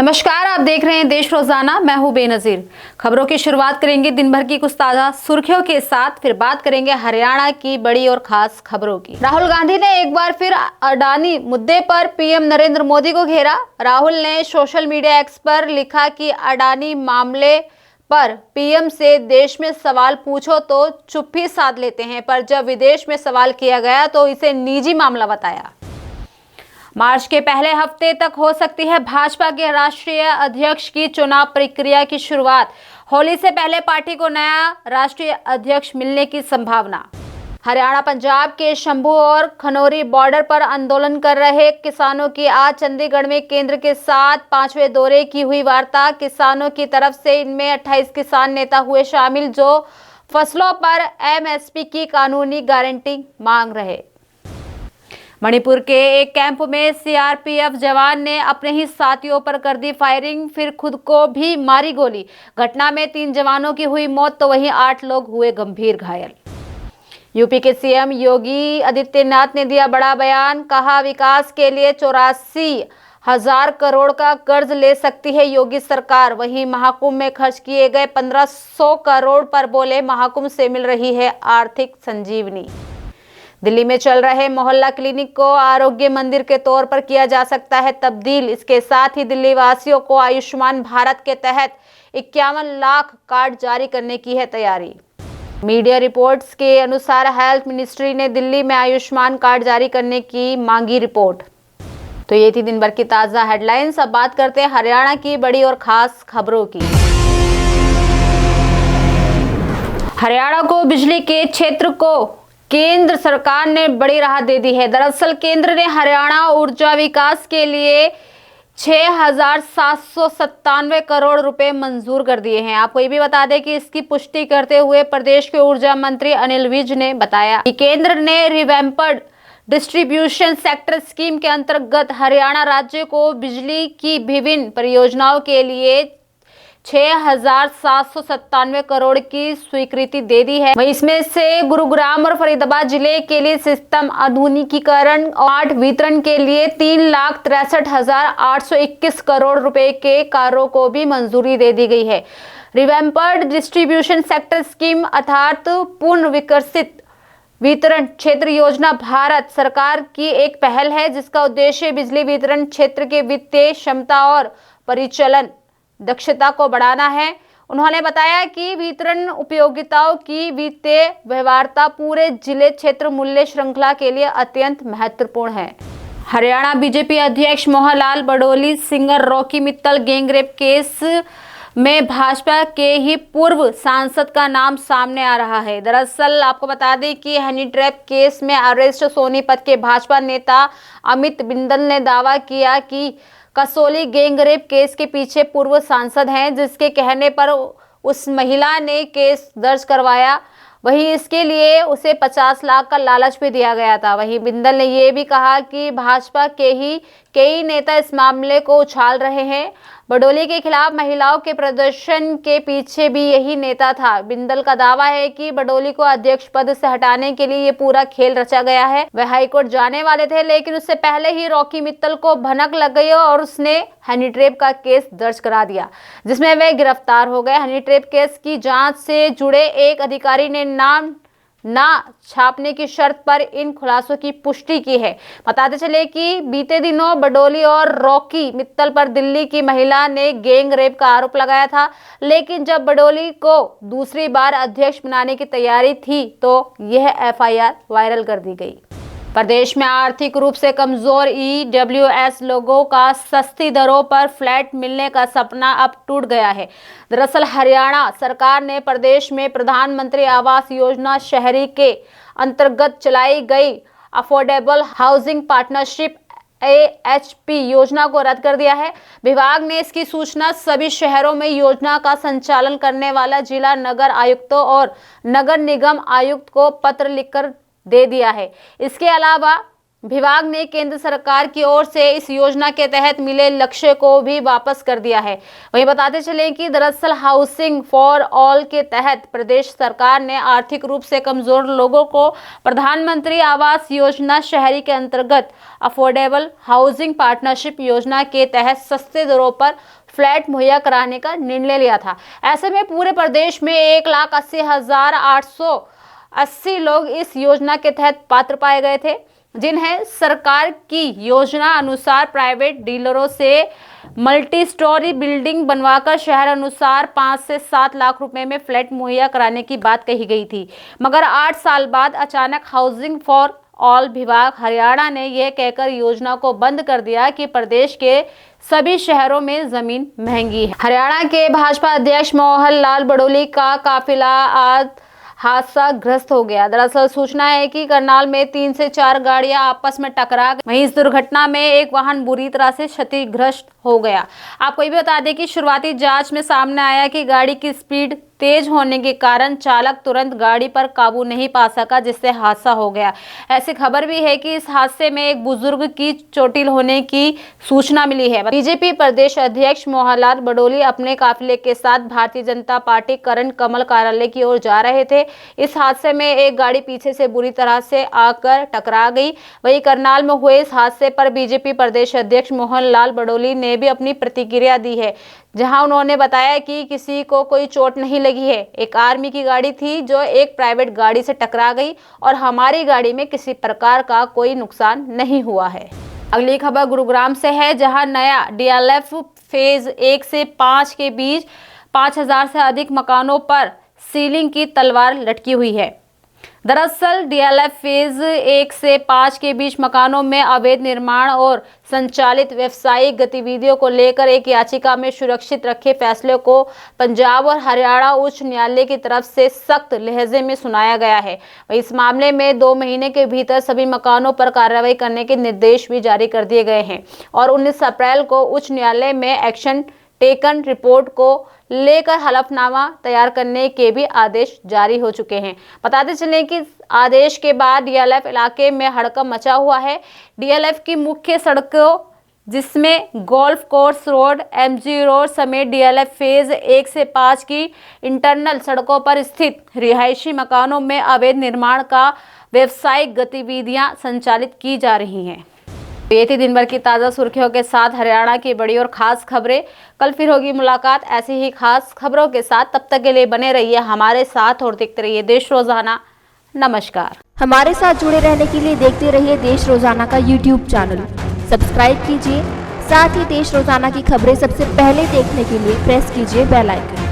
नमस्कार, आप देख रहे हैं देश रोजाना। मैं हूं बेनजीर। खबरों की शुरुआत करेंगे दिन भर की कुछ ताजा सुर्खियों के साथ, फिर बात करेंगे हरियाणा की बड़ी और खास खबरों की। राहुल गांधी ने एक बार फिर अडानी मुद्दे पर पीएम नरेंद्र मोदी को घेरा। राहुल ने सोशल मीडिया एक्स पर लिखा कि अडानी मामले पर पीएम से देश में सवाल पूछो तो चुप्पी साध लेते हैं, पर जब विदेश में सवाल किया गया तो इसे निजी मामला बताया। मार्च के पहले हफ्ते तक हो सकती है भाजपा के राष्ट्रीय अध्यक्ष की चुनाव प्रक्रिया की शुरुआत। होली से पहले पार्टी को नया राष्ट्रीय अध्यक्ष मिलने की संभावना। हरियाणा पंजाब के शंभू और खनौरी बॉर्डर पर आंदोलन कर रहे किसानों की आज चंडीगढ़ में केंद्र के साथ 5वें दौरे की हुई वार्ता। किसानों की तरफ से इनमें 28 किसान नेता हुए शामिल जो फसलों पर एमएसपी की कानूनी गारंटी मांग रहे। मणिपुर के एक कैंप में सीआरपीएफ जवान ने अपने ही साथियों पर कर दी फायरिंग, फिर खुद को भी मारी गोली। घटना में 3 जवानों की हुई मौत तो वहीं 8 लोग हुए गंभीर घायल। यूपी के सीएम योगी आदित्यनाथ ने दिया बड़ा बयान, कहा विकास के लिए 84,000 करोड़ का कर्ज ले सकती है योगी सरकार। वहीं महाकुंभ में खर्च किए गए 1500 करोड़ पर बोले महाकुंभ से मिल रही है आर्थिक संजीवनी। दिल्ली में चल रहे मोहल्ला क्लिनिक को आरोग्य मंदिर के तौर पर किया जा सकता है तब्दील। इसके साथ ही दिल्ली वासियों को आयुष्मान भारत के तहत 51 लाख कार्ड जारी करने की है तैयारी। मीडिया रिपोर्ट्स के अनुसार हेल्थ मिनिस्ट्री ने दिल्ली में आयुष्मान कार्ड जारी करने की मांगी रिपोर्ट। तो ये थी दिन भर की ताजा हेडलाइंस। अब बात करते हैं हरियाणा की बड़ी और खास खबरों की। हरियाणा को बिजली के क्षेत्र को केंद्र सरकार ने बड़ी राहत दे दी है। दरअसल केंद्र ने हरियाणा ऊर्जा विकास के लिए 6,797 करोड़ रुपए मंजूर कर दिए हैं। आपको ये भी बता दें कि इसकी पुष्टि करते हुए प्रदेश के ऊर्जा मंत्री अनिल विज ने बताया कि केंद्र ने रिवैम्प्ड डिस्ट्रीब्यूशन सेक्टर स्कीम के अंतर्गत हरियाणा राज्य को बिजली की विभिन्न परियोजनाओं के लिए 6,797 करोड़ की स्वीकृति दे दी है। वहीं इसमें से गुरुग्राम और फरीदाबाद जिले के लिए सिस्टम आधुनिकीकरण और वितरण के लिए 3,63,821 करोड़ रुपए के कार्यों को भी मंजूरी दे दी गई है। रिवैम्प्ड डिस्ट्रीब्यूशन सेक्टर स्कीम अर्थात पूर्ण विकसित वितरण क्षेत्र योजना भारत सरकार की एक पहल है, जिसका उद्देश्य बिजली वितरण क्षेत्र के वित्तीय क्षमता और परिचालन दक्षता को बढ़ाना है। उन्होंने बताया कि वितरण उपयोगिताओं की वित्तीय व्यवहार्यता पूरे जिले क्षेत्र मूल्य श्रृंखला के लिए अत्यंत महत्वपूर्ण है। हरियाणा बीजेपी अध्यक्ष Mohan Lal Badoli singer Rocky Mittal gangrape case में भाजपा के ही पूर्व सांसद का नाम सामने आ रहा है। दरअसल आपको बता दें कि हनी ट्रैप केस में अरेस्ट सोनीपत के भाजपा नेता अमित बिंदल ने दावा किया कि कसौली गैंगरेप केस के पीछे पूर्व सांसद हैं, जिसके कहने पर उस महिला ने केस दर्ज करवाया। वहीं इसके लिए उसे 50 लाख का लालच भी दिया गया था। वहीं बिंदल ने यह भी कहा कि भाजपा के ही कई नेता इस मामले को उछाल रहे हैं। बडोली के खिलाफ महिलाओं के प्रदर्शन के पीछे भी यही नेता था। बिंदल का दावा है कि बडोली को अध्यक्ष पद से हटाने के लिए ये पूरा खेल रचा गया है। वह हाईकोर्ट जाने वाले थे, लेकिन उससे पहले ही रॉकी मित्तल को भनक लग गई और उसने हनी ट्रैप का केस दर्ज करा दिया, जिसमें वे गिरफ्तार हो गए। हनी ट्रैप केस की जांच से जुड़े एक अधिकारी ने नाम ना छापने की शर्त पर इन खुलासों की पुष्टि की है। बताते चले कि बीते दिनों बडोली और रॉकी मित्तल पर दिल्ली की महिला ने गैंग रेप का आरोप लगाया था, लेकिन जब बडोली को दूसरी बार अध्यक्ष बनाने की तैयारी थी तो यह एफआईआर वायरल कर दी गई। प्रदेश में आर्थिक रूप से कमजोर ईडब्ल्यूएस लोगों का सस्ती दरों पर फ्लैट मिलने का सपना अब टूट गया है। दरअसल हरियाणा सरकार ने प्रदेश में प्रधानमंत्री आवास योजना शहरी के अंतर्गत चलाई गई अफोर्डेबल हाउसिंग पार्टनरशिप AHP योजना को रद्द कर दिया है। विभाग ने इसकी सूचना सभी शहरों में योजना का संचालन करने वाला जिला नगर आयुक्तों और नगर निगम आयुक्त को पत्र लिखकर दे दिया है। इसके अलावा विभाग ने केंद्र सरकार की ओर से इस योजना के तहत मिले लक्ष्य को भी वापस कर दिया है। वहीं बताते चलें कि दरअसल हाउसिंग फॉर ऑल के तहत प्रदेश सरकार ने आर्थिक रूप से कमजोर लोगों को प्रधानमंत्री आवास योजना शहरी के अंतर्गत अफोर्डेबल हाउसिंग पार्टनरशिप योजना के तहत सस्ते दरों पर फ्लैट मुहैया कराने का निर्णय लिया था। ऐसे में पूरे प्रदेश में 1,80,880 लोग इस योजना के तहत पात्र पाए गए थे, जिन्हें सरकार की योजना अनुसार प्राइवेट डीलरों से मल्टी स्टोरी बिल्डिंग बनवाकर शहर अनुसार 5 से 7 लाख रुपए में फ्लैट मुहैया कराने की बात कही गई थी। मगर 8 साल बाद अचानक हाउसिंग फॉर ऑल विभाग हरियाणा ने यह कहकर योजना को बंद कर दिया कि प्रदेश के सभी शहरों में जमीन महंगी है। हरियाणा के भाजपा अध्यक्ष मोहन लाल बडोली का काफिला आज हादसाग्रस्त हो गया। दरअसल सूचना है कि करनाल में 3 से 4 गाड़ियां आपस में टकरा गई। वहीं इस दुर्घटना में एक वाहन बुरी तरह से क्षतिग्रस्त हो गया। आपको ये भी बता दें कि शुरुआती जांच में सामने आया कि गाड़ी की स्पीड तेज होने के कारण चालक तुरंत गाड़ी पर काबू नहीं पा सका, जिससे हादसा हो गया। ऐसी खबर भी है कि इस हादसे में एक बुजुर्ग की चोटिल होने की सूचना मिली है। बीजेपी प्रदेश अध्यक्ष मोहनलाल बडोली अपने काफिले के साथ भारतीय जनता पार्टी करण कमल कार्यालय की ओर जा रहे थे। इस हादसे में एक गाड़ी पीछे से बुरी तरह से आकर टकरा गई। वहीं करनाल में हुए इस हादसे पर बीजेपी प्रदेश अध्यक्ष मोहनलाल बडोली ने भी अपनी प्रतिक्रिया दी है, जहां उन्होंने बताया कि किसी को कोई चोट नहीं लगी है। एक आर्मी की गाड़ी थी जो एक प्राइवेट गाड़ी से टकरा गई और हमारी गाड़ी में किसी प्रकार का कोई नुकसान नहीं हुआ है। अगली खबर गुरुग्राम से है, जहां नया डीएलएफ फेज 1 से 5 के बीच 5000 से अधिक मकानों पर सीलिंग की तलवार लटकी हुई है। दरअसल डीएलएफ फेज 1 से 5 के बीच मकानों में अवैध निर्माण और संचालित व्यवसायिक गतिविधियों को लेकर एक याचिका में सुरक्षित रखे फैसले को पंजाब और हरियाणा उच्च न्यायालय की तरफ से सख्त लहजे में सुनाया गया है। इस मामले में 2 महीने के भीतर सभी मकानों पर कार्रवाई करने के निर्देश भी जारी कर दिए गए हैं और 19 अप्रैल को उच्च न्यायालय में एक्शन टेकन रिपोर्ट को लेकर हलफनामा तैयार करने के भी आदेश जारी हो चुके हैं। बताते चलें कि आदेश के बाद डीएलएफ इलाके में हड़कंप मचा हुआ है। डीएलएफ की मुख्य सड़कों, जिसमें golf course road, MG road समेत डीएलएफ फेज 1 से 5 की इंटरनल सड़कों पर स्थित रिहायशी मकानों में अवैध निर्माण का व्यवसायिक गतिविधियां संचालित की जा रही हैं। ये थी दिन भर की ताज़ा सुर्खियों के साथ हरियाणा की बड़ी और खास खबरें। कल फिर होगी मुलाकात ऐसी ही खास खबरों के साथ। तब तक के लिए बने रहिए हमारे साथ और देखते रहिए देश रोजाना। नमस्कार। हमारे साथ जुड़े रहने के लिए देखते रहिए देश रोजाना का यूट्यूब चैनल सब्सक्राइब कीजिए। साथ ही देश रोजाना की खबरें सबसे पहले देखने के लिए प्रेस कीजिए बेल आइकन।